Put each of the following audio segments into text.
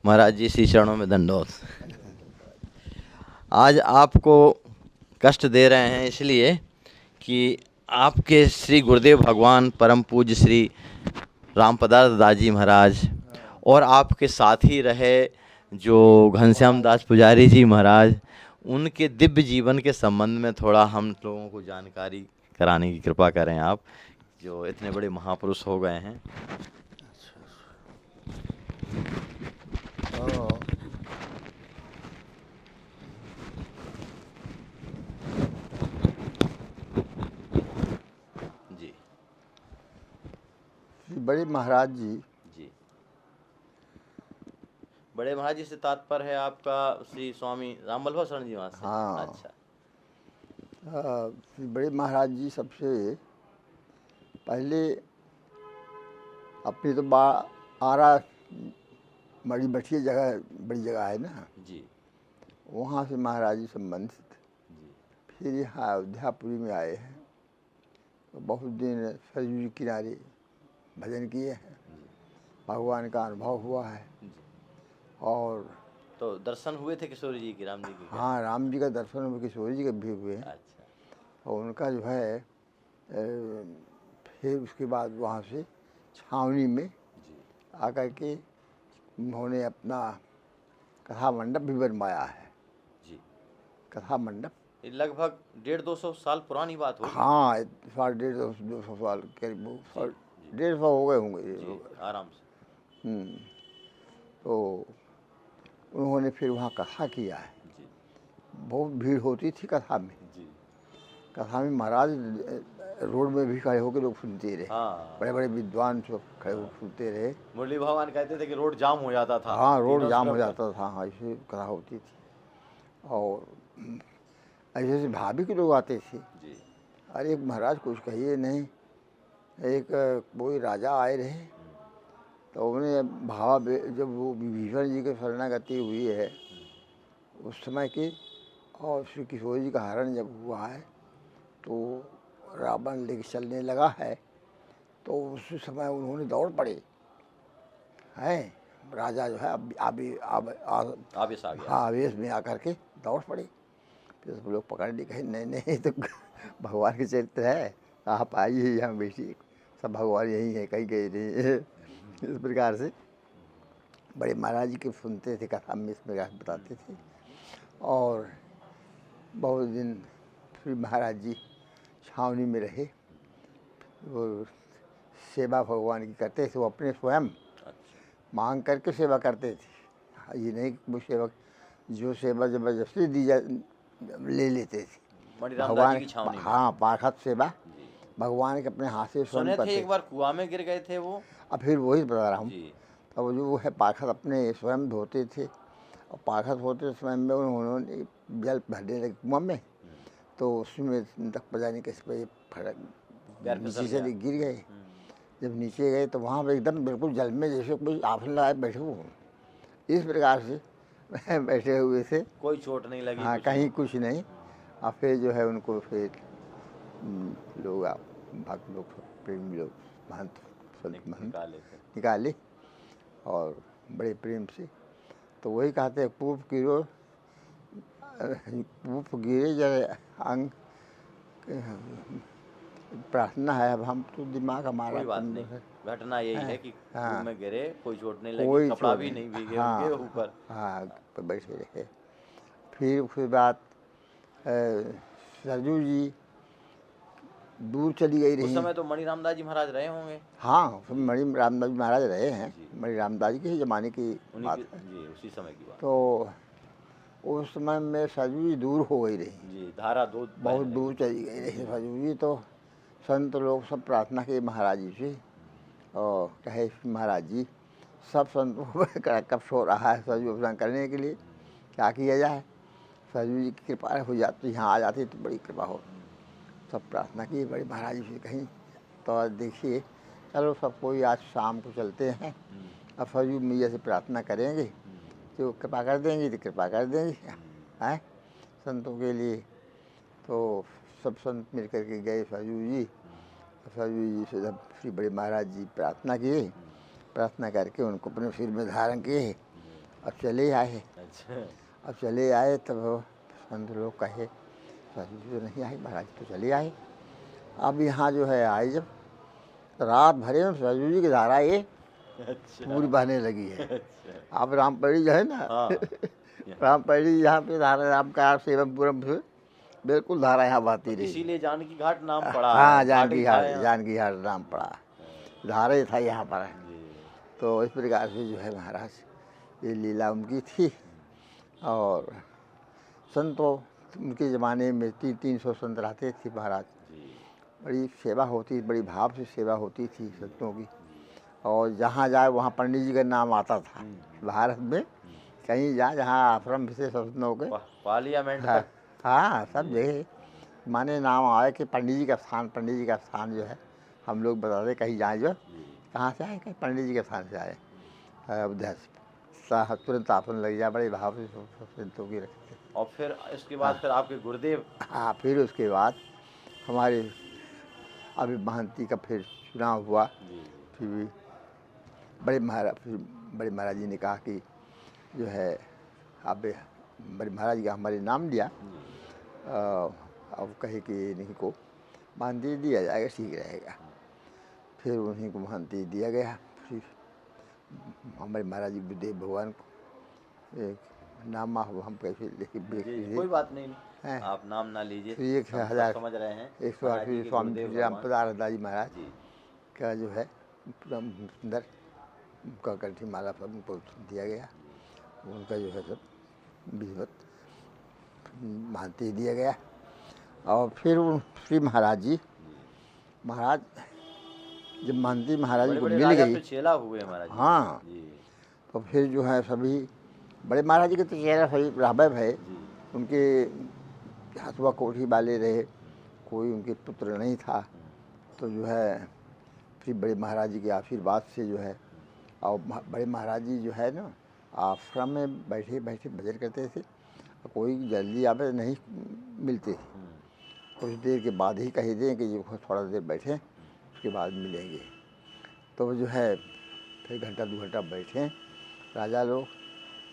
महाराज जी श्री चरणों में दंडोत। आज आपको कष्ट दे रहे हैं इसलिए कि आपके श्री गुरुदेव भगवान परम पूज्य श्री राम पदार्थ दास जी महाराज और आपके साथ ही रहे जो घनश्याम दास पुजारी जी महाराज, उनके दिव्य जीवन के संबंध में थोड़ा हम लोगों को जानकारी कराने की कृपा करें आप, जो इतने बड़े महापुरुष हो गए हैं। जी बड़े महाराज जी, बड़े महाराज जी से तात्पर्य है आपका श्री स्वामी रामवल्लभ शरण जी वहाँ से? हाँ। अच्छा। श्री बड़े महाराज जी सबसे पहले अपनी तो आरा बड़ी बढ़िया जगह, बड़ी जगह है ना जी, वहाँ से महाराज जी संबंधित जी। फिर यहाँ अयोध्यापुरी में आए हैं तो बहुत दिन सरयू जी किनारे भजन किए हैं, भगवान का अनुभव हुआ है। और तो दर्शन हुए थे किशोरी जी के, राम जी के? हाँ, राम जी का दर्शन हुए, किशोरी जी के भी हुए हैं। अच्छा। और उनका जो है फिर उसके बाद वहाँ से छावनी में आकर के उन्होंने अपना कथा मंडप भी बनवाया है। जी। कथा मंडप ये लगभग 150-200 साल पुरानी बात होगी। हाँ, 150-200 साल करीब 150 हो गए होंगे आराम से। तो उन्होंने फिर वहाँ कथा किया है। जी। बहुत भीड़ होती थी कथा में। जी। कथा में महाराज रोड में भी खड़े होकर लोग सुनते रहे। हाँ। बड़े बड़े विद्वान सब खड़े होकर सुनते रहे। मुरली भगवान कहते थे कि रोड जाम हो जाता था। हाँ, रोड जाम हो जाता था। हाँ, ऐसे कथा होती थी। और ऐसे ऐसे भाभी के लोग आते थे। जी। अरे महाराज कुछ कहिए नहीं, एक कोई राजा आए रहे तो उन्हें भावा जब वो विभीषण जी के शरणागति हुई है उस समय की, और श्री किशोर जी का हरण जब हुआ है तो रावण लेके चलने लगा है तो उस समय उन्होंने दौड़ पड़े हैं। राजा जो है आवेश में आकर के दौड़ पड़े। फिर सब लोग पकड़ लिए, कहे नहीं नहीं तो भगवान के चरित्र है, आप आइए यहाँ बैठिए, सब भगवान यही है, कहीं गए नहीं। इस प्रकार से बड़े महाराज जी के सुनते थे, कथा में इस प्रकार बताते थे। और बहुत दिन फिर महाराज जी छावनी में रहे, वो सेवा भगवान की करते थे। वो अपने स्वयं मांग करके सेवा करते थे, ये नहीं कि वो सेवा जो सेवा जबरदस्ती दी जा ले लेते थे। भगवान की छावनी में। हाँ, पाखत सेवा भगवान के अपने हाथ से स्वयं करते थे। एक बार कुआं में गिर गए थे वो। अब फिर वही बता रहा हूँ। अब जो वो है पाखत अपने स्वयं धोते थे, और पाखत होते समय में उन्होंने जल भरने लगे कुआं में, तो उसमें तक पता नहीं कैसे पे फटक नीचे से गिर गए। जब नीचे गए तो वहाँ पर एकदम बिल्कुल जल में जैसे कोई आफन लगाए बैठे हुए, इस प्रकार से बैठे हुए थे। कोई चोट नहीं लगी? हाँ, कहीं कुछ नहीं। और फिर जो है उनको फिर लोग भक्त लोग, प्रेमी लोग, महंत निकाले और बड़े प्रेम से। तो वही कहते हैं पूप गिरे जरे अंग, प्रार्थना है। अब हम तो दिमाग हमारा कोई बात नहीं, घटना यही है कि हाँ, में गिरे, कोई चोट नहीं लगी, कपड़ा भी नहीं भीगे उनके ऊपर। हाँ, बैठे रहे। फिर उसके बाद सरजू जी दूर चली गई रही। उस समय तो मणि रामदास जी महाराज रहे होंगे। हाँ, उसमें मणि रामदास जी महाराज रहे हैं। मणि रामदास जी के ज़माने की बात है। जी, उसी समय की बात। तो उस समय में सरजू जी दूर हो गई रही। जी, धारा बहुत दूर चली गई रही सरजू जी। तो संत लोग सब प्रार्थना किए महाराज जी से, और कहे महाराज जी सब संतों को कब सो रहा है सरजू अभिषेक करने के लिए, क्या किया जाए? सरजू जी की कृपा हो जाती, यहाँ आ जाती तो बड़ी कृपा हो। सब प्रार्थना की बड़े महाराज जी से कहीं, तो देखिए चलो सब कोई आज शाम को चलते हैं, अब सरजू मैया से प्रार्थना करेंगे तो कृपा कर देंगी, तो कृपा कर देंगी हैं संतों के लिए। तो सब संत मिल कर के गए सरजू जी से जब श्री बड़े महाराज जी प्रार्थना किए, प्रार्थना करके उनको अपने सिर में धारण किए अब चले आए। अच्छा। अब चले आए तब संत लोग कहे सरजू जी तो नहीं आई, महाराज तो चले आए। अब यहाँ जो है आए जब रात भरे में सरजू जी की धारा ये अच्छा। पूरी बहने लगी है। अच्छा। अब रामपड़ी जो है ना हाँ। रामपड़ी यहाँ पे धारा राम का सेवमपुरम से बिल्कुल धारा यहाँ बहती तो रही। इसीलिए जानकी घाट नाम पड़ा हाँ है, घाट ही था यहाँ। जानकी घाट नाम पड़ा, धारा ही था यहाँ पर। जी। तो इस प्रकार से जो है महाराज ये लीला उनकी थी। और संतों उनके ज़माने में 300 संत रहते थे महाराज। जी। बड़ी सेवा होती, बड़ी भाव से सेवा होती थी संतों की। और जहाँ जाए वहाँ पंडित जी का नाम आता था। भारत में कहीं जाए जहाँ आश्रम विशेष संतों के पार्लियामेंट हाँ, तक। हाँ सब जगह माने नाम आए कि पंडित जी का स्थान, पंडित जी का स्थान जो है हम लोग बताते कहीं जाए जो कहाँ से आए, कहीं पंडित जी के स्थान से आए अयोध्या से, तुरंत आपन लग जाए, बड़े भाव से संतों की रखते। और फिर इसके बाद फिर आपके गुरुदेव। हाँ फिर उसके बाद हमारे अभी महंती का फिर चुनाव हुआ। फिर भी बड़े महाराज जी ने कहा कि जो है अब बड़े महाराज का हमारे नाम लिया। अब कहे कि इन्हीं को महंती दिया जाएगा, ठीक रहेगा। फिर उन्हीं को महंती दिया गया। फिर हमारे महाराज जी बुद्धदेव भगवान को एक नाम हम कैसे लिखे कोई बात नहीं है, आप नाम ना लीजिए, फिर हम सब समझ रहे हैं। 108 स्वामी श्री राम प्रदास दास जी महाराज जी। का जो है पूरा सुंदर उनका कंठी माला सब उनको दिया गया। उनका जो है सब विधिवत महंती दिया गया। और फिर श्री महाराज जी महाराज जब महंती महाराज जी को मिल गई, चेला हुए महाराज। हाँ तो फिर जो है सभी बड़े महाराज जी के तो चेहरा सही रहबे है। उनके हसुआ कोठी वाले रहे, कोई उनके पुत्र नहीं था। तो जो है फिर बड़े महाराज जी के आशीर्वाद से जो है, और बड़े महाराज जी जो है ना आश्रम में बैठे बैठे भजन करते थे। कोई जल्दी आवे नहीं मिलते थे, कुछ देर के बाद ही कह दें कि ये थोड़ा देर बैठे उसके बाद मिलेंगे। तो जो है फिर घंटा 2 घंटा बैठे राजा लोग।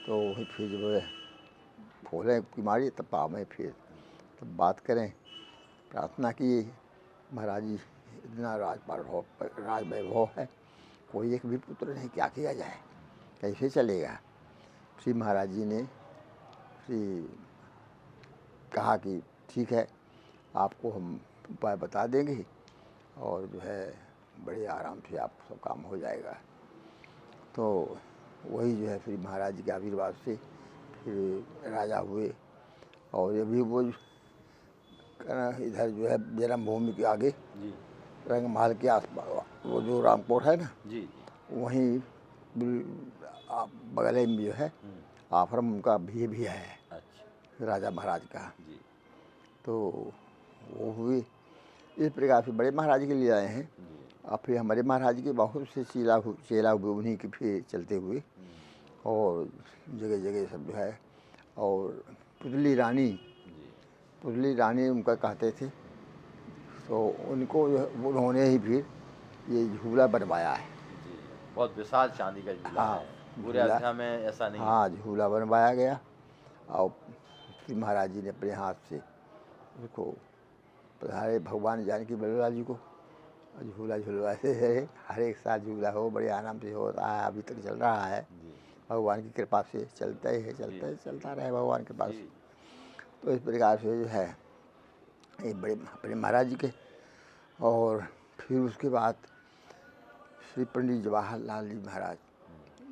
तो वही फिर जब खोलें बीमारी तब पावें, फिर तब बात करें, प्रार्थना की महाराज जी इतना राज वैभव है, कोई एक भी पुत्र नहीं, क्या किया जाए, कैसे चलेगा। श्री महाराज जी ने कहा कि ठीक है आपको हम उपाय बता देंगे और जो है बड़े आराम से आप सब काम हो जाएगा। तो वही जो है फिर महाराज जी के आशीर्वाद से फिर राजा हुए। और अभी वो इधर जो है जन्मभूमि के आगे रंगमहल के आसपास वो जो रामकोट है ना जी, वहीं बगल में जो है आश्रम उनका भी है। अच्छा। राजा महाराज का जी। तो वो हुए इस प्रकार से बड़े महाराज के लिए आए हैं। और फिर हमारे महाराज के बहुत से चेला हुए उन्हीं के फिर चलते हुए, और जगह जगह सब जो है। और पुतली रानी उनका कहते थे। तो उनको जो उन्होंने ही फिर ये झूला बनवाया है। बहुत विशाल चांदी का झूला है, पूरे अयोध्या में ऐसा नहीं। हाँ झूला बनवाया गया। और श्री महाराज जी ने अपने हाथ से उसको पधारे भगवान जानकी बलराज जी को झूला झुलवाते हैं। हर एक साल झूला हो बड़े आराम से होता है, अभी तक चल रहा है। भगवान की कृपा से चलता ही चलता रहे भगवान के पास। तो इस प्रकार से जो है ये बड़े अपने महाराज जी के। और फिर उसके बाद श्री पंडित जवाहरलाल जी महाराज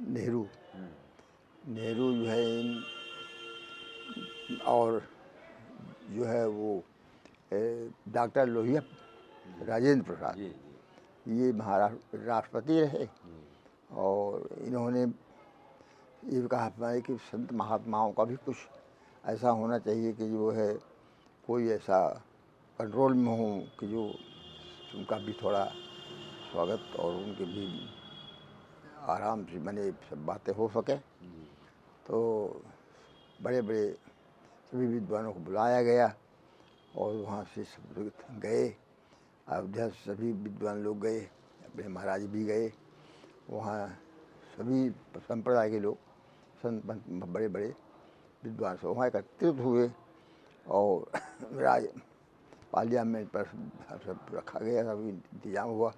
नेहरू जो है और जो है वो डॉक्टर लोहिया राजेंद्र प्रसाद ये महाराष्ट्र राष्ट्रपति रहे। और इन्होंने ये कहा कि संत महात्माओं का भी कुछ ऐसा होना चाहिए कि जो है कोई ऐसा कंट्रोल में हो कि जो उनका भी थोड़ा स्वागत और उनके भी आराम से बने सब बातें हो सके। तो बड़े बड़े सभी विद्वानों को बुलाया गया और वहाँ से सब लोग गए। अयोध्या से सभी विद्वान लोग गए, अपने महाराज भी गए। वहाँ सभी संप्रदाय के लोग संत बड़े बड़े विद्वान सब वहाँ एकत्रित हुए और राज पार्लियामेंट पर सब रखा गया, सब इंतजाम हुआ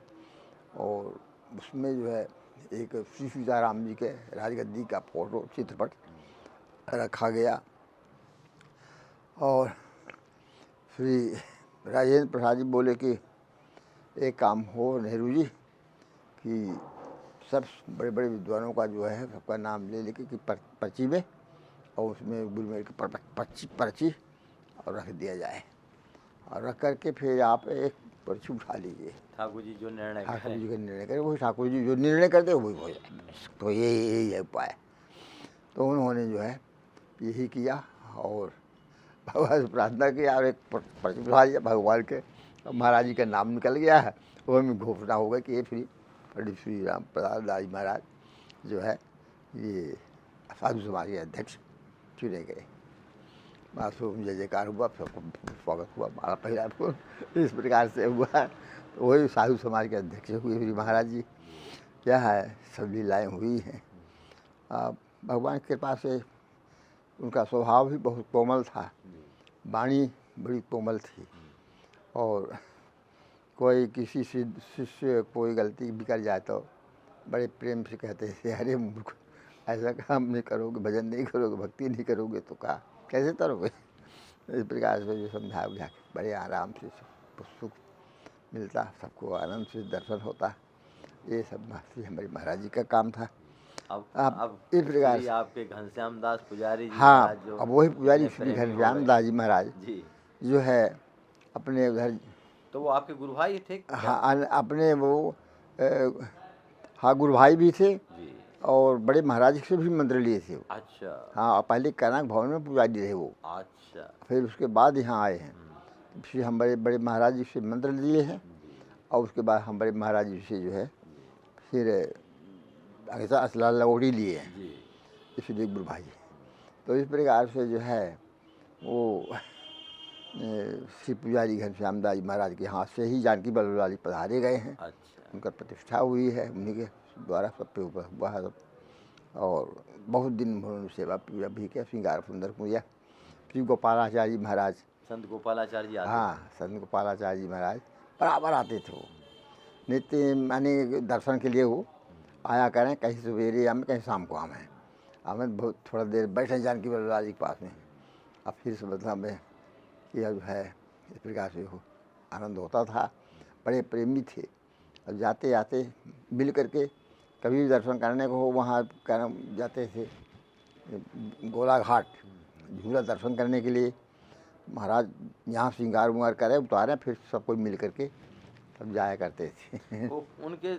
और उसमें जो है एक श्री सीताराम जी के राजगद्दी का फोटो चित्रपट रखा गया और श्री राजेंद्र प्रसाद जी बोले कि एक काम हो नेहरू जी कि सब बड़े बड़े विद्वानों का जो है सबका नाम ले लेके कि पर्ची में और उसमें गुलमेल की पर्ची और रख दिया जाए और रख करके फिर आप एक पर्ची उठा लीजिए। ठाकुर जी जो निर्णय ठाकुर जी का निर्णय करे वही, ठाकुर जी जो निर्णय करते वही हो जाए, तो यही है उपाय। तो उन्होंने जो है यही किया और भगवान से प्रार्थना की और एक पर्ची उठा लिया भगवान के, महाराज जी का नाम निकल गया है, वही में घोषणा हो गई कि ये पंडित श्री राम प्रसाद दास महाराज जो है ये साधु समाज के अध्यक्ष चुने गए। मासूम जय जयकार हुआ, सबको स्वागत हुआ, माला पहला फूल इस प्रकार से हुआ। तो वही साधु समाज के अध्यक्ष हुए श्री महाराज जी। क्या है सब लीलाएँ हुई हैं। भगवान की कृपा से उनका स्वभाव भी बहुत कोमल था, वाणी बड़ी कोमल थी और कोई किसी शिष्य कोई गलती भी कर जाए तो बड़े प्रेम से कहते थे, अरे मूर्ख ऐसा काम नहीं करोगे, भजन नहीं करोगे, भक्ति नहीं करोगे तो क्या कैसे करोगे। इस प्रकार से जो समझा बुझा के बड़े आराम से सुख मिलता, सबको आनंद से दर्शन होता, ये सब हमारे महाराज जी का काम था। अब इस प्रकार से आपके घनश्याम दास पुजारी जी हाँ, जो अब वही पुजारी श्री घनश्याम दास जी महाराज जी जो है अपने उधर, तो वो आपके गुरु भाई थे क्या? हाँ अपने वो हाँ गुरु भाई भी थे जी। और बड़े महाराज से भी मंत्र लिए थे वो। अच्छा हाँ, पहले कनक भवन में पुजारी रहे वो, अच्छा फिर उसके बाद यहाँ आए हैं। फिर हम बड़े बड़े महाराज जी से मंत्र लिए हैं और उसके बाद हम बड़े महाराज जी से जो है फिर ऐसा असलाल लवोटी लिए हैं, इसलिए गुरु भाई। तो इस प्रकार से जो है वो श्री पुजारी घनश्याम दास जी महाराज के हाथ से ही जानकी बल्लभ जी पधारे गए हैं। अच्छा उनका प्रतिष्ठा हुई है, उन्हीं के द्वारा सब पे ऊपर हुआ है सब। और बहुत दिन उन्होंने सेवा पूजा भी किया, श्रृंगार सुंदर पूजा। श्री गोपालाचार्य महाराज, संत गोपालाचार्य जी आते हाँ संत गोपालाचार्य जी महाराज बराबर आते थे वो, नित्य माने दर्शन के लिए वो आया करें, कहीं सवेरे आमें कहीं शाम को आमें, हमें बहुत थोड़ा देर बैठे जानकी बल्लभ जी के पास में। अब फिर से मतलब में कि अब है इस प्रकार से हो आनंद होता था। बड़े प्रेमी थे। अब जाते जाते मिल करके कभी भी दर्शन करने को हो वहाँ जाते थे गोला घाट झूला दर्शन करने के लिए। महाराज यहाँ श्रृंगार उंगार करे उतारे, फिर सब कोई मिल करके सब जाया करते थे। उनके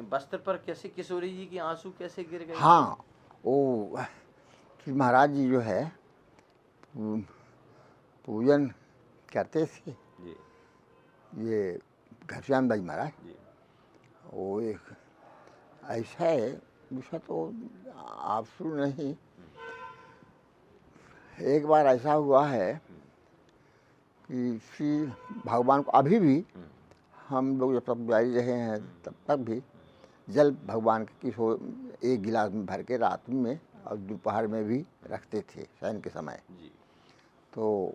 वस्त्र पर कैसे किशोरी जी की आंसू कैसे गिर गए? हाँ, वो श्री महाराज जी जो है पूजन करते थे जी ये घनश्याम दास महाराज। जी वो एक ऐसा है दूसरा तो आप सुन नहीं, एक बार ऐसा हुआ है कि श्री भगवान को अभी भी हम लोग जब तक जारी रहे हैं तब तक भी जल भगवान के किशोर एक गिलास में भर के रात में और दोपहर में भी रखते थे शयन के समय। जी तो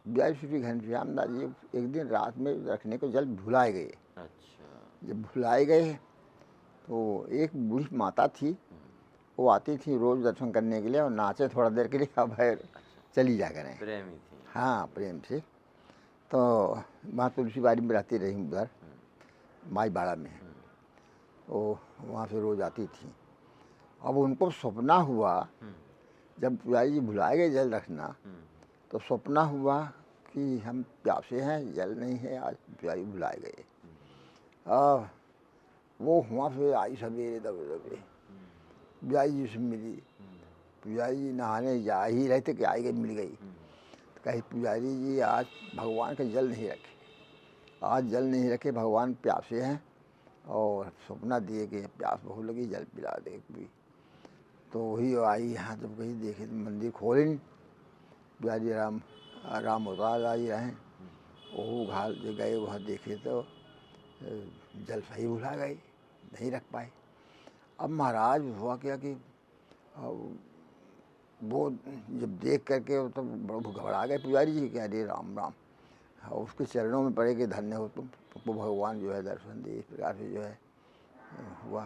जय श्री घनश्याम दास जी एक दिन रात में रखने को जल भुलाए गए। अच्छा जब भुलाए गए तो एक बूढ़ी माता थी, वो आती थी रोज़ दर्शन करने के लिए और नाचे थोड़ा देर के लिए, अब है चली जा करें। प्रेमी थी। हाँ प्रेम से। तो वहाँ तुलसी बाड़ी में रहती रही उधर माई बाड़ा में, तो वहाँ से रोज़ आती थी। अब उनको सपना हुआ जब पुजारी जी भुलाए गए जल रखना, तो सपना हुआ कि हम प्यासे हैं, जल नहीं है, आज पुजारी भुलाए गए। वो वहाँ से आई सवेरे दबे दबे पुजारी जी से मिली। पुजारी जी नहाने जा ही रहे थे कि आई गई मिल गई। तो कही पुजारी जी आज भगवान का जल नहीं रखे, आज जल नहीं रखे, भगवान प्यासे हैं और सपना दिए कि प्यास बहुत लगी जल पिला दे भी। तो वही आई यहाँ जब कहीं देखे तो मंदिर खोले नहीं, पुजारी राम अवतार आई रहे, वो घाल जो गए वहाँ देखे तो जल सही भुला गए, नहीं रख पाए। अब महाराज हुआ क्या कि वो जब देख करके वो तो बड़ा घबरा गए पुजारी जी कि अरे राम राम। हाँ, उसके चरणों में पड़े कि धन्य हो तुम, तुमको भगवान जो है दर्शन दे। इस प्रकार से जो है हुआ।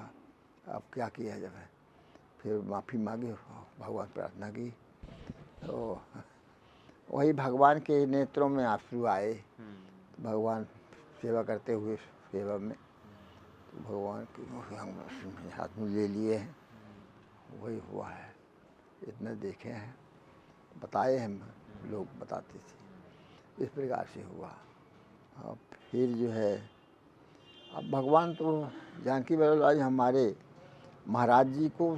अब क्या किया जब है, फिर माफ़ी मांगी, भगवान प्रार्थना की, तो वही भगवान के नेत्रों में आंसू आए। भगवान सेवा करते हुए सेवा में तो भगवान के हम हाथ में ले लिए हैं, वही हुआ है। इतना देखे हैं, बताए हैं, लोग बताते थे, इस प्रकार से हुआ। अब फिर जो है अब भगवान तो जानकी बल्लभ हमारे महाराज जी को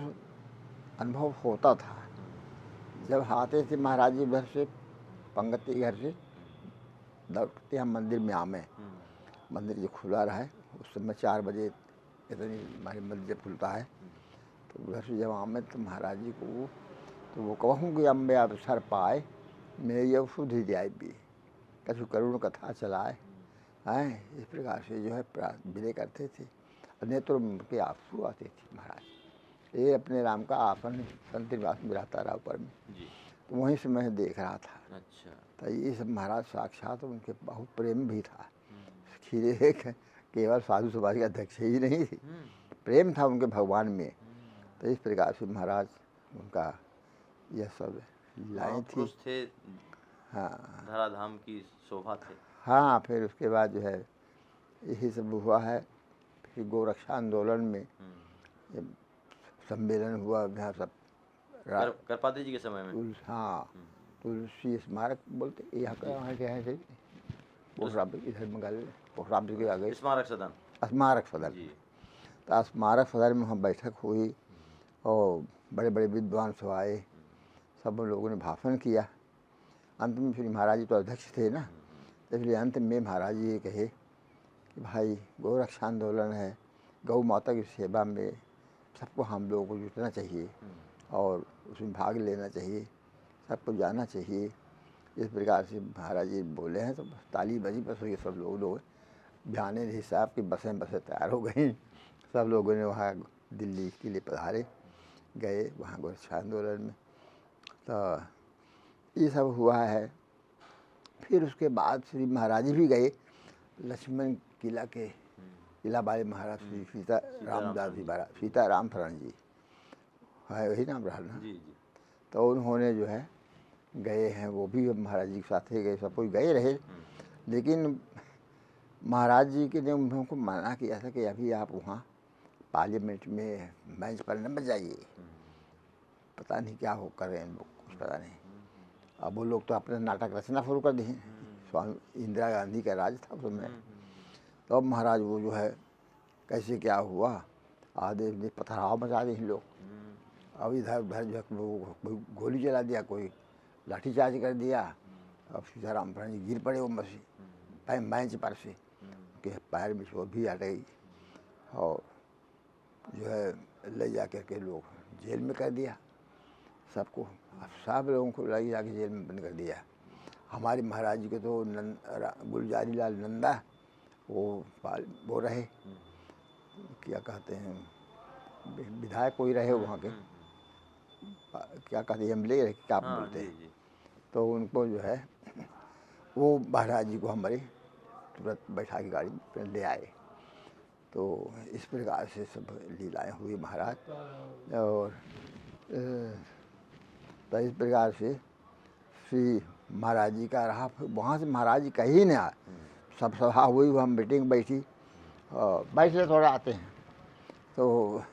अनुभव होता था। जब आते थे महाराज जी घर से, पंगति घर से दौड़ते हम मंदिर में आमे, मंदिर जो खुला रहा है उस समय 4 बजे इतनी हमारे मंदिर जब खुलता है, तो घर से जब आमे तो महाराज जी को तो वो कहूँ कि अम्बे अवसर पाए मेरी अब सुधि जाए भी, कछु करुण कथा चलाए हैं। इस प्रकार से जो है विनय करते थे। नेत्रों में के आंसू आते थे महाराज। ये अपने राम का आसन संत निवास में रहता रहा ऊपर में, तो वहीं से मैं देख रहा था। अच्छा। तो ये सब महाराज साक्षात उनके बहुत प्रेम भी था। खीरे केवल साधु समाज के अध्यक्ष ही नहीं थे, प्रेम था उनके भगवान में। तो इस प्रकार से महाराज उनका यह सब लीलाएँ थी। थे, हाँ धराधाम की शोभा थे। हाँ, फिर उसके बाद जो है यही सब हुआ है। फिर गोरक्षा आंदोलन में सम्मेलन हुआ यहाँ सब करपात्री जी के समय में। हाँ, तुलसी स्मारक बोलते यहाँ का, वहाँ क्या है पोखराब इधर मंगाल पोखराब के आगे स्मारक सदन। स्मारक सदन। तो स्मारक सदन में वहाँ बैठक हुई और बड़े बड़े विद्वान सब आए, सब लोगों ने भाषण किया। अंत में फिर महाराज जी तो अध्यक्ष थे ना, तो इसलिए अंत में महाराज जी ये कहे कि भाई गौरक्षा आंदोलन है, गौ माता की सेवा में सबको हम लोगों को जुटना चाहिए और उसमें भाग लेना चाहिए, सबको जाना चाहिए। इस प्रकार से महाराज जी बोले हैं तो ताली बजी, बस ये सब लोग बयाने हिसाब की बसें तैयार हो गई। सब लोगों ने वहाँ दिल्ली के लिए पधारे, गए वहाँ गोरक्षा आंदोलन में। तो ये सब हुआ है। फिर उसके बाद श्री महाराज जी भी गए लक्ष्मण किला के किला वाले महाराज श्री सीता रामदास जी महाराज, सीता राम शरण जी है, वही नाम रहा ना। तो उन्होंने जो है गए हैं, वो भी महाराज जी के साथ ही गए, सब कोई गए रहे। लेकिन महाराज जी के ने उनको मना किया था कि अभी आप वहाँ पार्लियामेंट में बेंच पर न बजाइए, पता नहीं क्या हो कर रहे हैं लोग, कुछ पता नहीं। अब वो लोग तो अपना नाटक रचना शुरू कर दिए। स्वामी इंदिरा गांधी का राज था उस समय। तो अब महाराज वो जो है कैसे क्या हुआ, आधे ने पथराव मचा दिए लोग। अब इधर उधर जो है कोई गोली चला दिया, कोई लाठीचार्ज कर दिया। अब सीताराम शरण जी गिर पड़े वो मसी बेंच पर से, के पैर में चोट भी आ गई और जो है ले जा कर के लोग जेल में कर दिया सबको। अब सब लोगों को ले जाके जेल में बंद कर दिया। हमारे महाराज जी के तो गुलजारी लाल नंदा वो रहे, क्या कहते हैं, विधायक कोई रहे वहाँ के, क्या कहते हैं, एमएलए रहे, क्या बोलते हैं। तो उनको जो है वो महाराज जी को हमारे तुरंत बैठा के गाड़ी पर ले आए। तो इस प्रकार से सब लीलाएँ हुई महाराज। और तो इस प्रकार से श्री महाराज जी का रहा। वहाँ से महाराज जी कहीं नहीं आए, सब सभा हुई, वहाँ मीटिंग बैठी, बैठे थोड़ा आते हैं। तो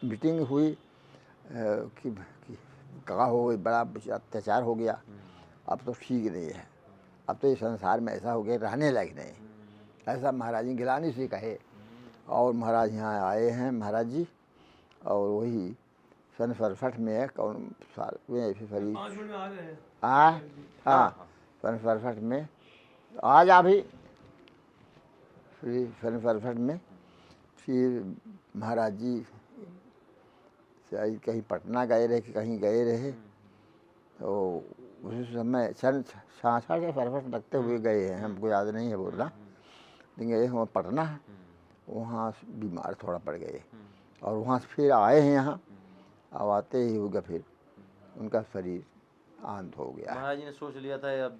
मीटिंग हुई कि कहा हो बड़ा अत्याचार हो गया, अब तो ठीक नहीं है, अब तो इस संसार में ऐसा हो गया रहने लायक नहीं, ऐसा महाराज जी गिलानी से कहे। और महाराज यहाँ आए हैं महाराज जी, और वही सन 67 में है, कौन साल में ऐसे सरी हाँ हाँ सन 67 में आज अभी फिर सन 67 में फिर महाराज जी शायद कहीं पटना गए रहे कि कहीं गए रहे। तो उस समय सन 66 या 67 लगते हुए गए हैं, हमको याद नहीं है बोलना, लेकिन गए हम पटना, वहाँ बीमार थोड़ा पड़ गए और वहाँ से फिर आए हैं यहाँ। अब आते ही हो गया फिर उनका शरीर शांत हो गया। महाराज जी ने सोच लिया था अब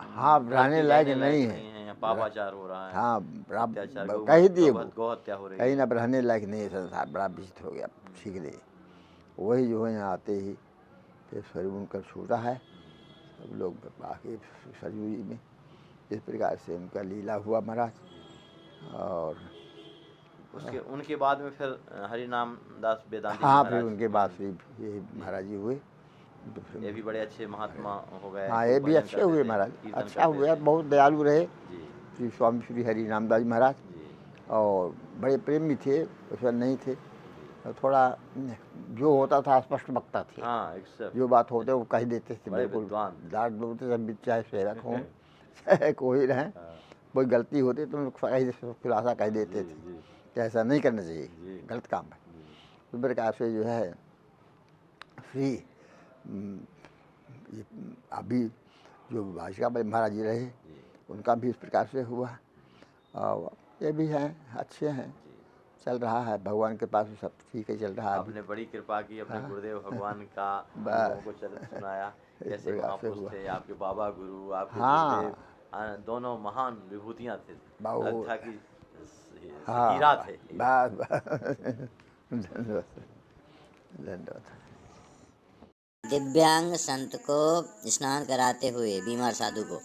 हाँ, रहने धरती लायक रहने नहीं नहीं है। है, पापाचार हो रहा है, हाँ, अत्याचार, कह ही दिए वो, गौ हत्या हो रही कहीं है। ना रहने लायक नहीं है संसार, बड़ा विचित्र हो गया, सीख ले। वही जो है यहाँ आते ही फिर शरीर उनका छूटा है, सब लोग आके सरयू जी में इस प्रकार से उनका लीला हुआ महाराज। और उसके उनके बाद में फिर हरि नाम दास वेदांती जी हाँ, फिर महाराज, उनके बाद श्री ये महाराज जी हुए। तो फिर ये भी बड़े अच्छे महात्मा हो गए। हाँ, खूब ये भी भजन अच्छे करते हुए थे, महाराज, कीर्तन अच्छा करते हुआ, थे। बहुत दयालु रहे जी श्री स्वामी श्री हरि रामदास जी महाराज। जी और बड़े प्रेमी थे, उसमें नहीं थे, तो थोड़ा जो होता था स्पष्ट वक्ता थे। हाँ, एक सब जो बात होते वो कह देते थे, बड़े बिल्कुल विद्वान। डांट बोलते सब, चाहे सेवक हों चाहे कोई रहें, हाँ, कोई गलती होती तो खुलासा कह देते जी थे जी कि ऐसा नहीं करना चाहिए, जी गलत काम है। जी इस प्रकार से जो है श्री ये अभी जो भाषिका भाई महाराज जी रहे, जी उनका भी इस प्रकार से हुआ। और ये भी हैं, अच्छे हैं, जी। चल रहा है भगवान के पास, सब ठीक है, चल रहा है अभी। आपने बड़ी कृपा की, अपने हाँ। गुरुदेव भगवान का हम बस। लोगों को चरित्र सुनाया, इस कैसे प्रकार से महापुरुष हुआ। थे, आपके बाबा गुरु, आपके हाँ। गुरुदेव, दोनों महान विभूतियाँ थे, बहुत। अयोध्या की हाँ, हीरा थे। बस बस। धन्यवाद धन्यवाद। दिव्यांग संत को स्नान कराते हुए बीमार साधु को